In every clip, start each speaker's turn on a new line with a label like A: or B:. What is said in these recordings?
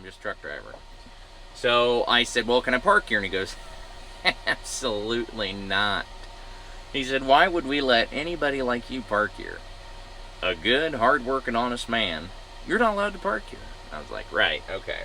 A: I'm just a truck driver. So I said, well, can I park here? And he goes, absolutely not. He said, why would we let anybody like you park here? A good, hard-working, honest man. You're not allowed to park here. I was like, right, okay.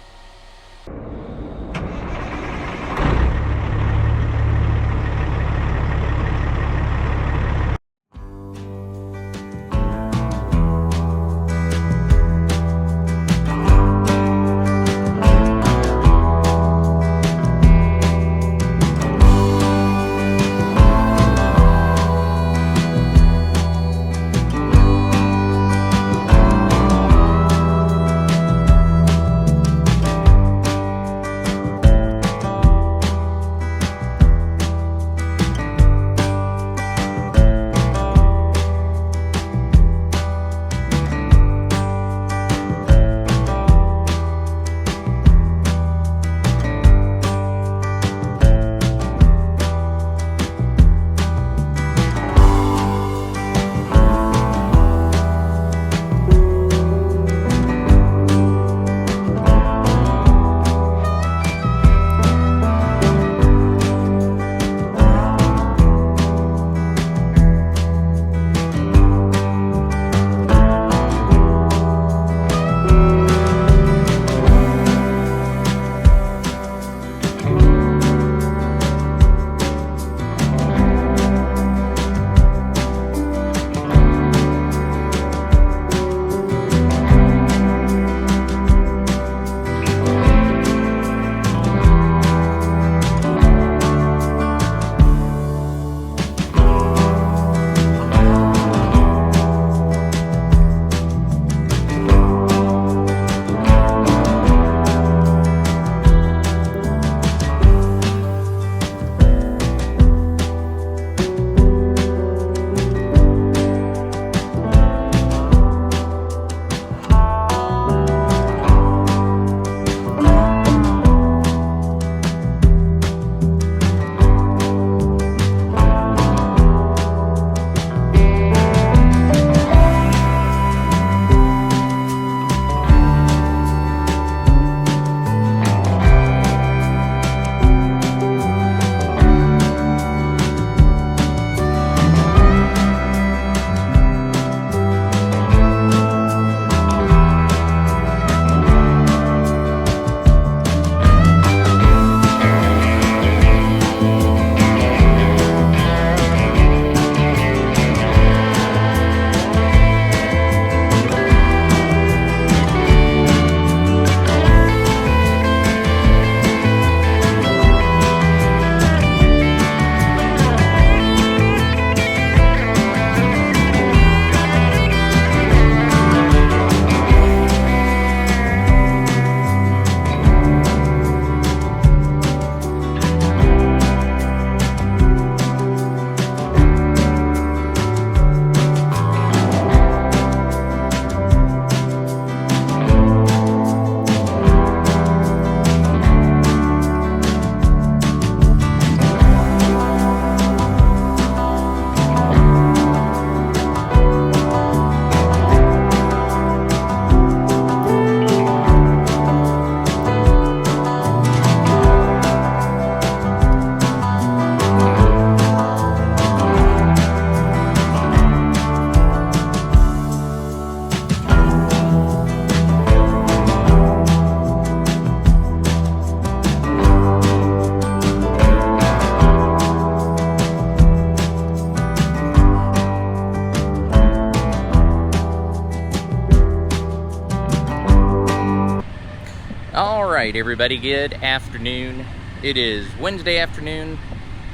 A: Alright everybody, good afternoon. It is Wednesday afternoon,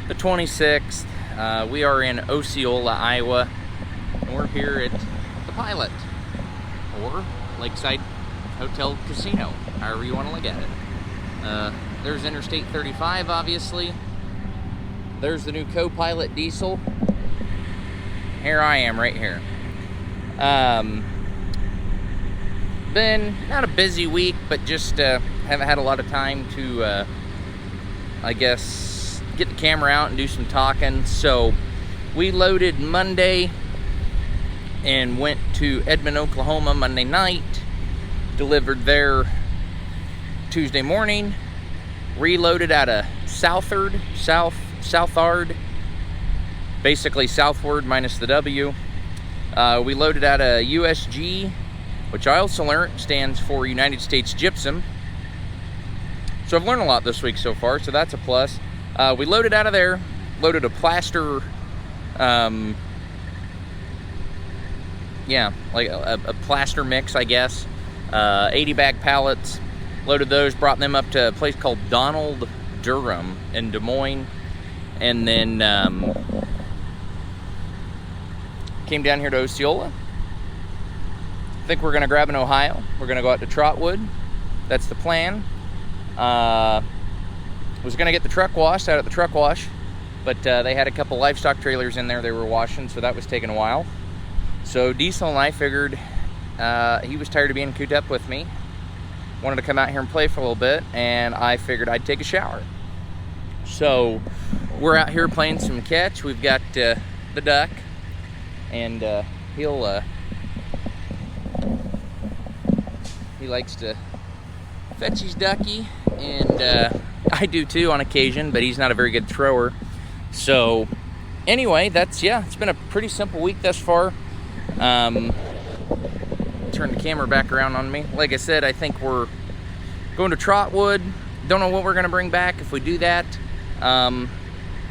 A: the 26th. We are in Osceola, Iowa, and we're here at the Pilot, or Lakeside Hotel Casino, however you want to look at it. There's Interstate 35, obviously. There's the new Co-Pilot diesel. Here I am, right here. Been not a busy week, but just haven't had a lot of time to, I guess, get the camera out and do some talking. So we loaded Monday and went to Edmond, Oklahoma Monday night. Delivered there Tuesday morning. Reloaded out of Southard, basically southward minus the W. We loaded out of USG, which I also learned stands for United States Gypsum. So I've learned a lot this week so far, so that's a plus. We loaded out of there, loaded a plaster, yeah, like a plaster mix, I guess. 80 bag pallets, loaded those, brought them up to a place called Donald Durham in Des Moines, and then came down here to Osceola. I think we're gonna grab an Ohio. We're gonna go out to Trotwood. That's the plan. Was gonna get the truck washed out at the truck wash, but they had a couple livestock trailers in there they were washing, so that was taking a while. So Diesel and I figured he was tired of being cooped up with me, wanted to come out here and play for a little bit, and I figured I'd take a shower. So we're out here playing some catch. We've got the duck, and he likes to fetch his ducky, and I do too on occasion, but he's not a very good thrower. So anyway, it's been a pretty simple week thus far. Turn the camera back around on me. Like I said, I think we're going to Trotwood. Don't know what we're gonna bring back if we do that. I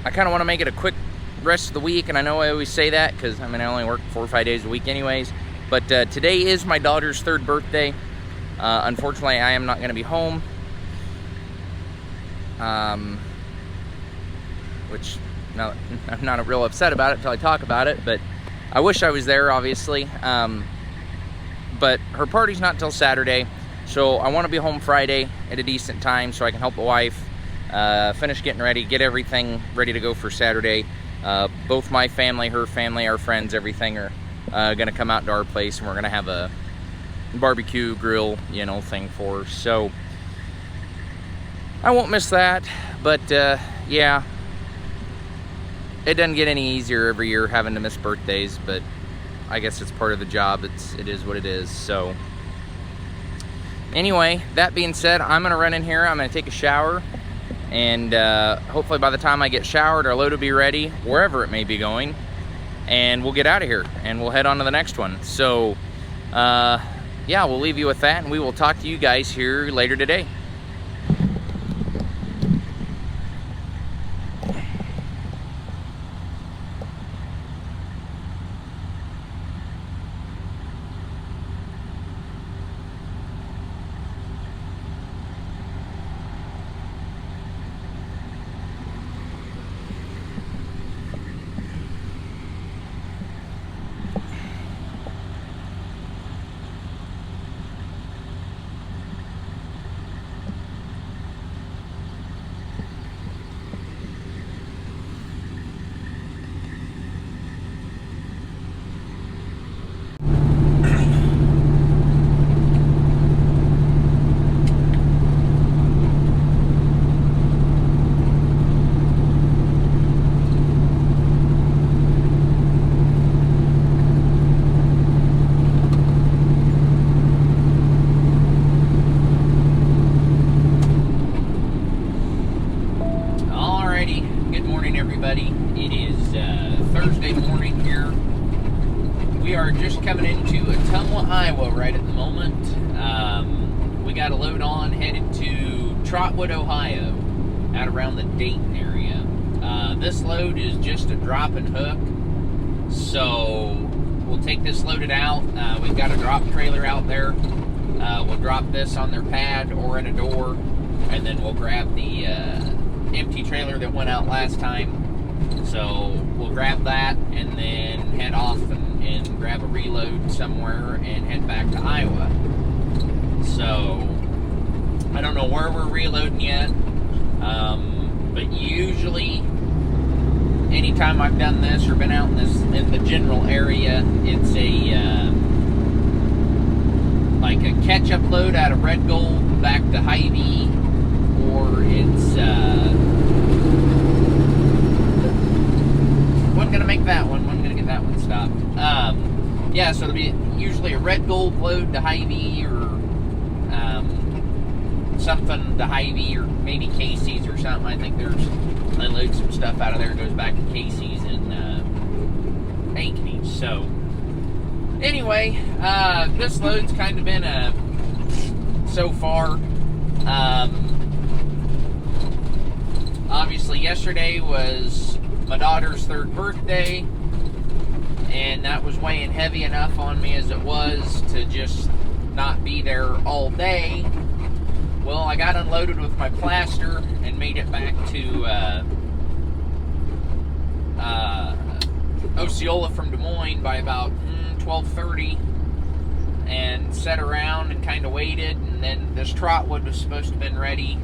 A: kind of want to make it a quick rest of the week, and I know I always say that because I only work 4 or 5 days a week anyways. But today is my daughter's 3rd birthday. Unfortunately, I am not going to be home, which I'm not real upset about it until I talk about it, but I wish I was there, obviously. But her party's not till Saturday, so I want to be home Friday at a decent time so I can help the wife finish getting ready, get everything ready to go for Saturday. Both my family, her family, our friends, everything are going to come out to our place, and we're going to have a barbecue grill, thing for her. So I won't miss that, but yeah, it doesn't get any easier every year having to miss birthdays, but I guess it's part of the job. It is what it is. So anyway, that being said, I'm gonna run in here, I'm gonna take a shower, and hopefully by the time I get showered, our load will be ready wherever it may be going, and we'll get out of here and we'll head on to the next one. So yeah, we'll leave you with that, and we will talk to you guys here later today. Coming into Ottumwa, Iowa right at the moment. We got a load on, headed to Trotwood, Ohio, out around the Dayton area. This load is just a drop and hook, so we'll take this loaded out. We've got a drop trailer out there. We'll drop this on their pad or in a door, and then we'll grab the empty trailer that went out last time. So we'll grab that and then head off and grab a reload somewhere and head back to Iowa. So I don't know where we're reloading yet, but usually anytime I've done this or been out in the general area, it's a like a catch-up load out of Red Gold back to Hy-Vee, or it's wasn't gonna make that one. Wasn't gonna get that one stopped. Yeah, so it'll be usually a Red Gold load to Hy-Vee or something, the Hy-Vee or maybe Casey's or something. I think there's, unload some stuff out of there, goes back to Casey's in Ankeny. So anyway, this load's kind of been so far. Obviously yesterday was my daughter's 3rd birthday, and that was weighing heavy enough on me as it was to just not be there all day. Well, I got unloaded with my plaster and made it back to Osceola from Des Moines by about 12:30, and sat around and kind of waited, and then this trotwood was supposed to have been ready,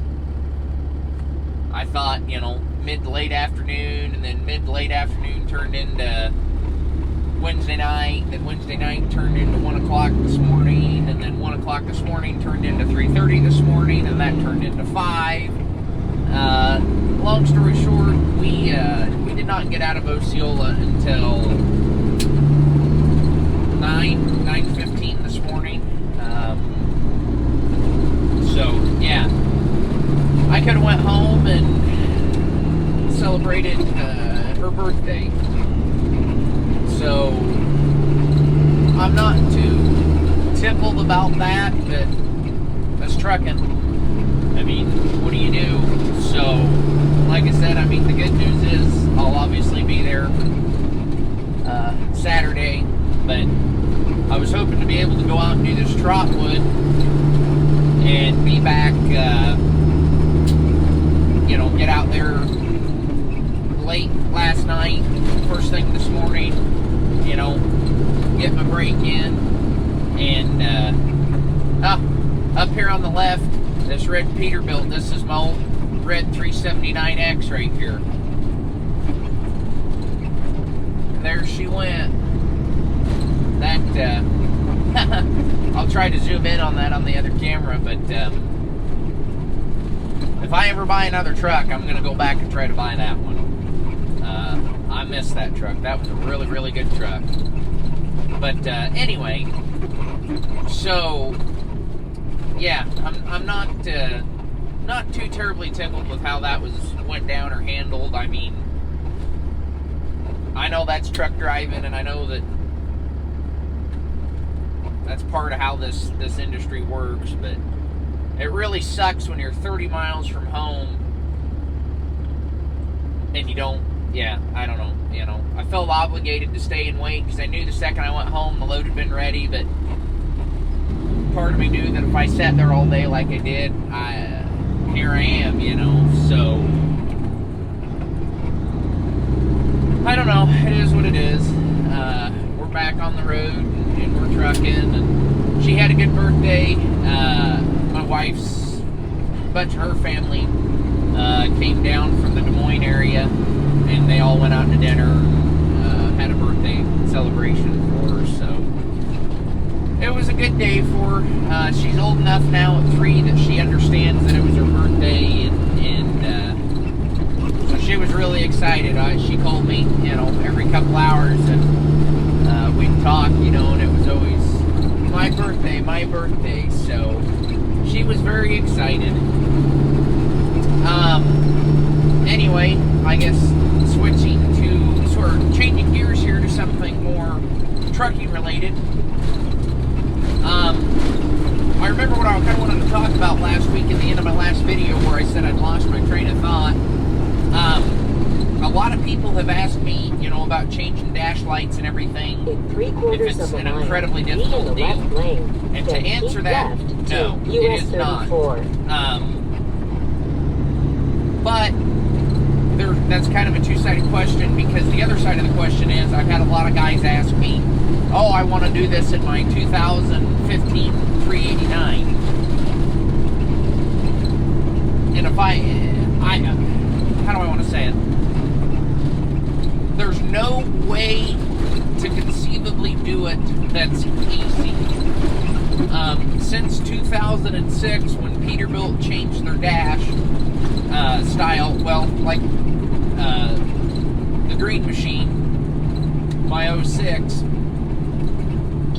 A: I thought, you know, mid to late afternoon, and then mid to late afternoon turned into Wednesday night, then Wednesday night turned into 1 o'clock this morning, and then 1 o'clock this morning turned into 3:30 this morning, and that turned into 5. Long story short, we did not get out of Osceola until 9:15 this morning. So yeah, I could have went home and celebrated her birthday. So I'm not too tickled about that, but that's trucking. I mean, what do you do? So, like I said, I mean, the good news is I'll obviously be there Saturday, but I was hoping to be able to go out and do this trotwood and be back, you know, get out there late last night, first thing this morning, you know, get my brake in, and up here on the left, this red Peterbilt, this is my old red 379X right here. There she went. That, I'll try to zoom in on that on the other camera, but if I ever buy another truck, I'm going to go back and try to buy that one. I missed that truck. That was a really, really good truck. But anyway, so yeah, I'm not too terribly tickled with how that went down or handled. I mean, I know that's truck driving, and I know that that's part of how this industry works, but it really sucks when you're 30 miles from home and you don't, yeah, I don't know, you know. I felt obligated to stay and wait because I knew the second I went home the load had been ready, but part of me knew that if I sat there all day like I did, here I am, you know. So I don't know, it is what it is. We're back on the road and we're trucking, and she had a good birthday. My wife's, a bunch of her family came down from the Des Moines area, and they all went out to dinner, had a birthday celebration for her, so it was a good day for her. She's old enough now at 3 that she understands that it was her birthday, and so she was really excited. She called me, you know, every couple hours, and we'd talk, you know, and it was always my birthday, so she was very excited. Anyway, I guess switching to, sort of changing gears here to something more trucking related. I remember what I kind of wanted to talk about last week at the end of my last video, where I said I'd lost my train of thought. A lot of people have asked me, you know, about changing dash lights and everything, if it's an incredibly difficult deal. And to answer that, no, it is not. But that's kind of a two-sided question, because the other side of the question is I've had a lot of guys ask me, oh, I want to do this in my 2015 389. And if how do I want to say it? There's no way to conceivably do it that's easy. Since 2006, when Peterbilt changed their dash style, well, like the Green Machine, my 06,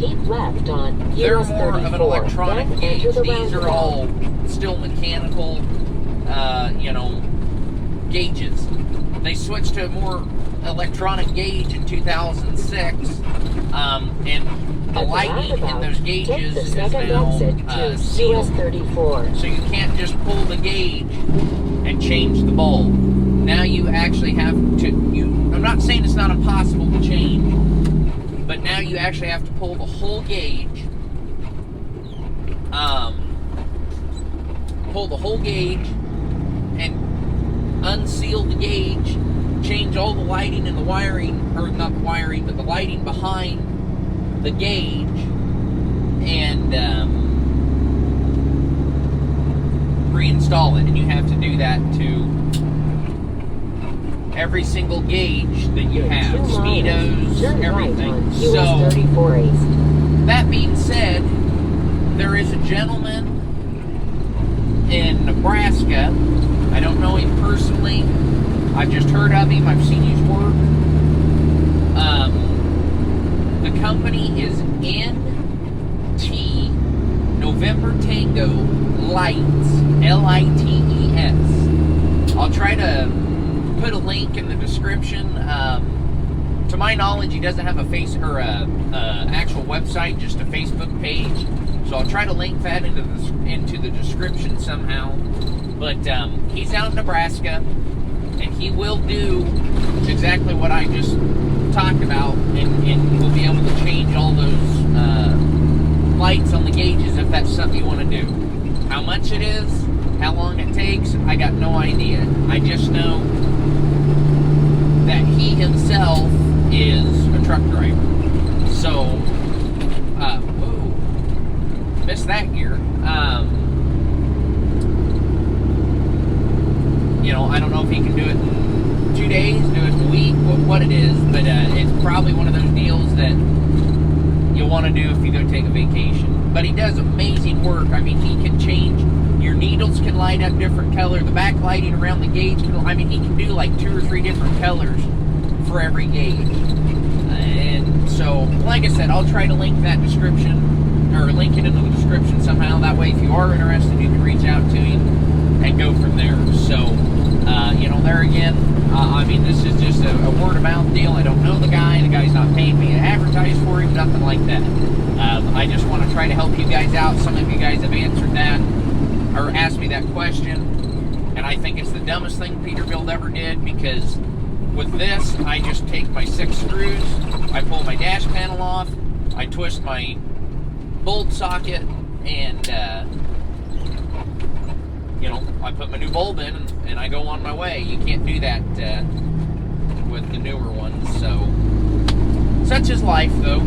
B: Keep left on
A: they're
B: US
A: more
B: 34.
A: of an electronic
B: Then
A: gauge.
B: enter the
A: These are
B: roundabout.
A: all still mechanical, you know, gauges. They switched to a more electronic gauge in 2006, and the
B: At the
A: lighting in
B: roundabout,
A: those
B: take
A: gauges
B: the
A: is
B: second
A: now
B: exit to
A: sealed.
B: US 34.
A: So you can't just pull the gauge and change the bulb. Now you actually have to, I'm not saying it's not impossible to change, but now you actually have to pull the whole gauge, and unseal the gauge, change all the lighting and the wiring, or not the wiring, but the lighting behind the gauge, and reinstall it. And you have to do that to every single gauge that you have, speedos, everything. So, that being said, there is a gentleman in Nebraska. I don't know him personally. I've just heard of him. I've seen his work. The company is NT, November Tango Lights, Lights. I'll try to put a link in the description. To my knowledge, he doesn't have a actual website, just a Facebook page. So I'll try to link that into the description somehow. But he's out in Nebraska, and he will do exactly what I just talked about, and we'll be able to change all those lights on the gauges if that's something you want to do. How much it is, how long it takes, I got no idea. I just know that he himself is a truck driver. So, whoa, missed that gear. You know, I don't know if he can do it in 2 days, do it in a week, what it is, but it's probably one of those deals that you'll want to do if you go take a vacation. But he does amazing work. I mean, he can change, your needles can light up different colors, the backlighting around the gauge can, I mean, he can do like 2 or 3 different colors for every gauge. And so, like I said, I'll try to link that description, or link it in the description somehow. That way, if you are interested, you can reach out to him and go from there. So, you know, there again, I mean, this is just a word of mouth deal. I don't know the guy. The guy's not paying me to advertise for him, nothing like that. I just want to try to help you guys out. Some of you guys have answered that, or asked me that question, and I think it's the dumbest thing Peterbilt ever did, because with this, I just take my 6 screws, I pull my dash panel off, I twist my bolt socket, and you know, I put my new bulb in, and I go on my way. You can't do that with the newer ones. So, such is life, though.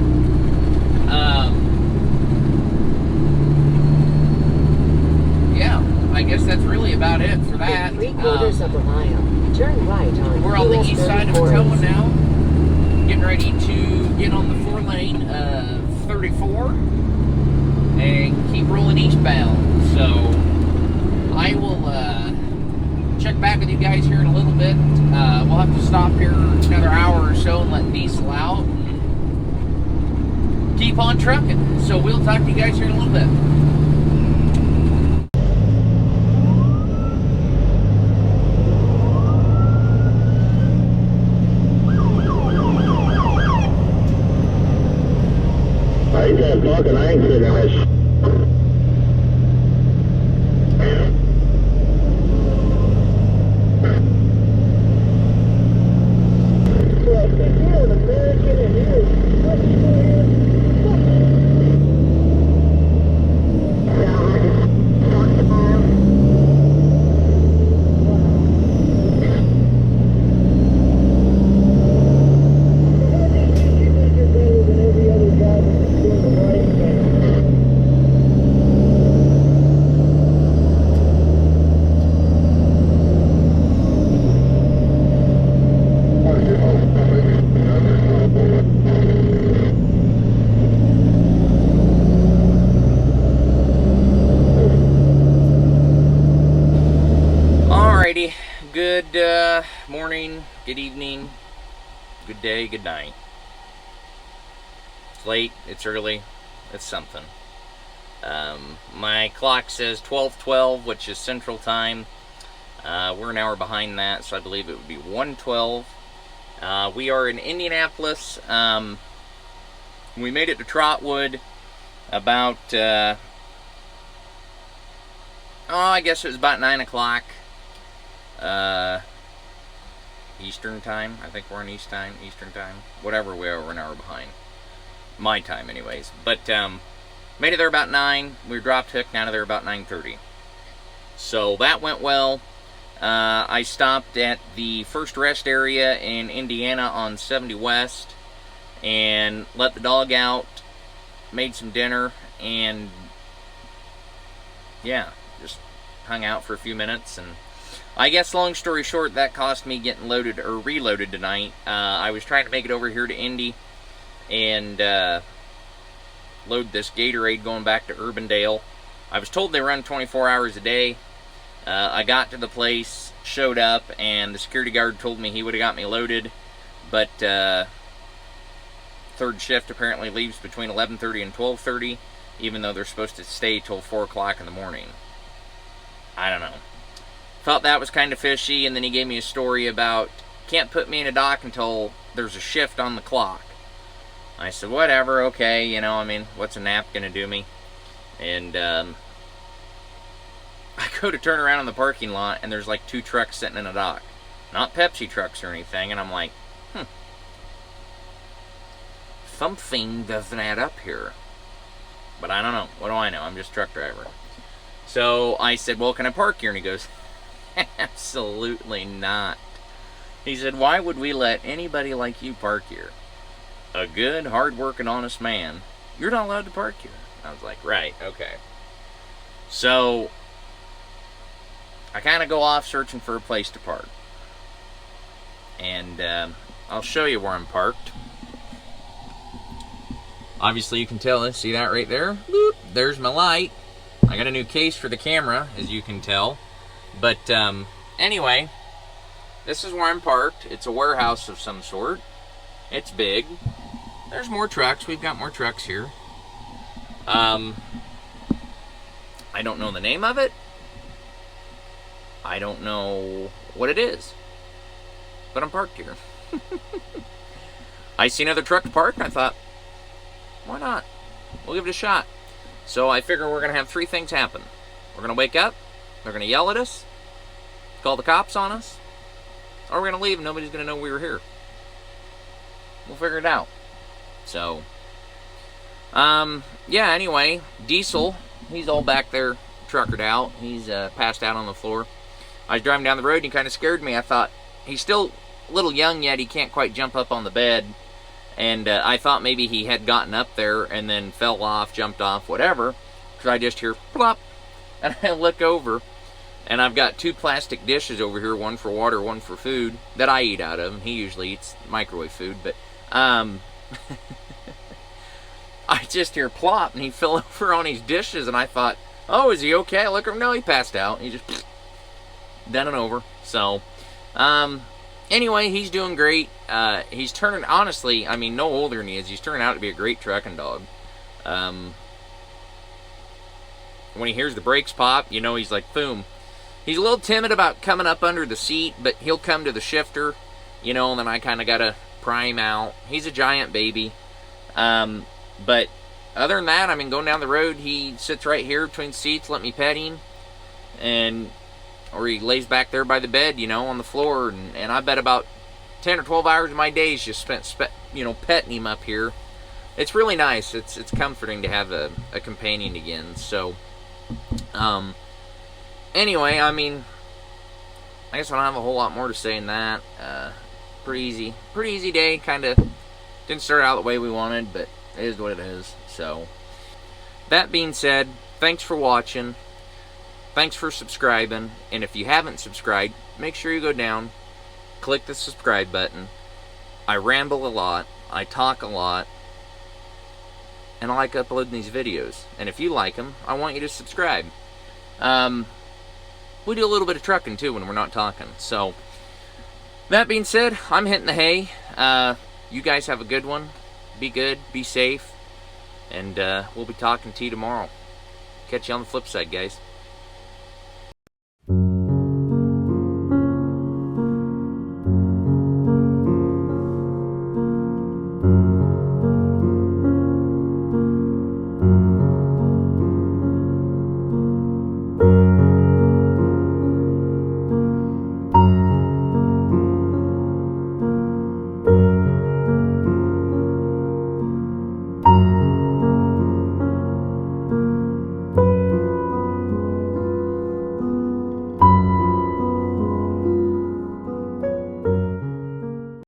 A: Yeah, I guess that's really about it for that.
B: In 3/4 of a mile, turn right on
A: We're on the
B: US
A: east side of
B: 34.
A: Atoa now, getting ready to get on the 4-lane of 34 and keep rolling eastbound. So, I will check back with you guys here in a little bit. We'll have to stop here another hour or so and let diesel out and keep on trucking. So we'll talk to you guys here in a little bit.
C: I ain't talking, I ain't figuring this.
A: Good morning, good evening, good day, good night. It's late, it's early, it's something. My clock says 12:12, which is Central Time. We're an hour behind that, so I believe it would be 1:12. We are in Indianapolis. We made it to Trotwood about, I guess it was about 9 o'clock. Eastern Time. I think we're in Eastern Time. Whatever we are, we're an hour behind. My time, anyways. But, made it there about 9. We dropped hooked out of there about 9:30. So that went well. I stopped at the first rest area in Indiana on 70 West and let the dog out, made some dinner, and yeah, just hung out for a few minutes. And I guess, long story short, that cost me getting loaded or reloaded tonight. I was trying to make it over here to Indy and load this Gatorade going back to Urbandale. I was told they run 24 hours a day. I got to the place, showed up, and the security guard told me he would have got me loaded, but third shift apparently leaves between 11:30 and 12:30, even though they're supposed to stay till 4 o'clock in the morning. I don't know. Felt that was kind of fishy, and then he gave me a story about can't put me in a dock until there's a shift on the clock. I said, whatever, okay, you know, I mean, what's a nap gonna do me? And I go to turn around in the parking lot, and there's like 2 trucks sitting in a dock. Not Pepsi trucks or anything, and I'm like, something doesn't add up here. But I don't know. What do I know? I'm just a truck driver. So I said, well, can I park here? And he goes, absolutely not. He said, why would we let anybody like you park here? A good, hard-working, honest man. You're not allowed to park here. I was like, right, okay. So I kind of go off searching for a place to park. And I'll show you where I'm parked. Obviously you can tell, see that right there? Boop, there's my light. I got a new case for the camera, as you can tell. But anyway, this is where I'm parked. It's a warehouse of some sort. It's big. There's more trucks. We've got more trucks here. I don't know the name of it. I don't know what it is. But I'm parked here. I see another truck parked, and I thought, why not? We'll give it a shot. So I figure we're going to have 3 things happen. We're going to wake up, they're going to yell at us, call the cops on us, or we're going to leave and nobody's going to know we were here. We'll figure it out. So, yeah, anyway, Diesel, he's all back there truckered out. He's passed out on the floor. I was driving down the road and he kind of scared me. I thought, he's still a little young yet, he can't quite jump up on the bed. And I thought maybe he had gotten up there and then fell off, jumped off, whatever. Because I just hear plop. And I look over, and I've got 2 plastic dishes over here, one for water, one for food, that I eat out of. He usually eats microwave food, but I just hear plop, and he fell over on his dishes, and I thought, oh, is he okay? I look at him, no, he passed out. He just done and over. So, anyway, he's doing great. He's turning, honestly, I mean, no older than he is. He's turning out to be a great trucking dog. When he hears the brakes pop, you know, he's like, boom. He's a little timid about coming up under the seat, but he'll come to the shifter, you know, and then I kind of got to pry him out. He's a giant baby. But other than that, I mean, going down the road, he sits right here between seats, let me pet him. Or he lays back there by the bed, you know, on the floor. And I bet about 10 or 12 hours of my days just spent, you know, petting him up here. It's really nice. It's comforting to have a companion again. So, anyway, I mean, I guess I don't have a whole lot more to say in that. Pretty easy day. Kind of didn't start out the way we wanted, but it is what it is. So, that being said, thanks for watching. Thanks for subscribing. And if you haven't subscribed, make sure you go down, click the subscribe button. I ramble a lot. I talk a lot. And I like uploading these videos. And if you like them, I want you to subscribe. We do a little bit of trucking too when we're not talking. So, that being said, I'm hitting the hay. You guys have a good one. Be good. Be safe. And we'll be talking to you tomorrow. Catch you on the flip side, guys.